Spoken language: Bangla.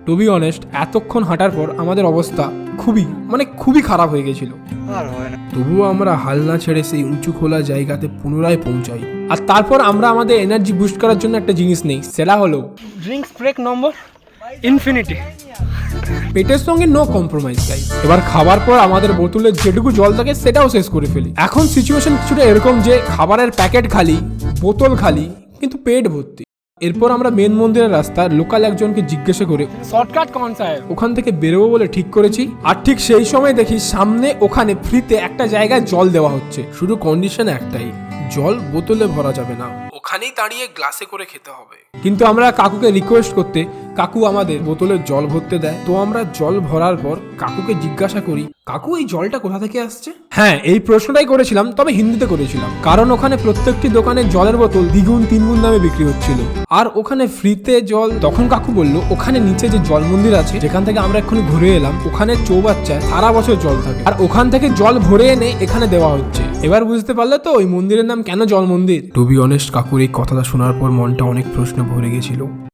টু বি অনেস্ট এতক্ষণ হাঁটার পর আমাদের অবস্থা খুবই খারাপ হয়ে গেছিল। তবুও আমরা হাল না ছেড়ে সেই উঁচু খোলা জায়গাতে পুনরায় পৌঁছাই। আর তারপর আমরা আমাদের এনার্জি বুস্ট করার জন্য একটা জিনিস নেই, সেটা হলো ড্রিঙ্কস ব্রেক নম্বর ইনফিনিটি। পেটের সঙ্গে নো কম্প্রোমাইজ গাইস। এবার খাবার পর আমাদের বোতলে যেটুকু জল থাকে সেটাও শেষ করে ফেলি। এখন সিচুয়েশন কিছুটা এরকম যে খাবারের প্যাকেট খালি, বোতল খালি, কিন্তু পেট ভর্তি। এরপর আমরা মেন মন্দিরের রাস্তা লোকাল একজনকে জিজ্ঞাসা করে শর্টকাট কোন সাহেব ওখান থেকে বেরোবো বলে ঠিক করেছি। আর ঠিক সেই সময় দেখি সামনে ওখানে ফ্রিতে একটা জায়গায় জল দেওয়া হচ্ছে, শুধু কন্ডিশন একটাই, জল বোতলে ভরা যাবে না, ওখানেই দাঁড়িয়ে গ্লাসে করে খেতে হবে। কিন্তু আমরা কাকুকে রিকোয়েস্ট করতে কাকু আমাদের বোতলে জল ভরতে দেয়। তো আমরা জল ভরার পর কাকুকে জিজ্ঞাসা করি, কাকু এই জলটা কোথা থেকে আসছে? হ্যাঁ, এই প্রশ্নটাই করেছিলাম, তবে হিন্দিতে করেছিলাম, কারণ ওখানে প্রত্যেকটি দোকানে জলের বোতল দ্বিগুণ তিনগুণ দামে বিক্রি হচ্ছিল, আর ওখানে ফ্রিতে জল। তখন কাকু বলল ওখানে নিচে যে জল মন্দির আছে, যেখান থেকে আমরা এক্ষুনি ঘুরে এলাম, ওখানে চৌবাচ্চায় সারা বছর জল থাকে, আর ওখান থেকে জল ভরে এনে এখানে দেওয়া হচ্ছে। এবার বুঝতে পারলে তো ওই মন্দিরের নাম কেন জল মন্দির। টু বি অনেস্ট, কাকুর এই কথাটা শোনার পর মনটা অনেক প্রশ্ন ভরে গেছিল।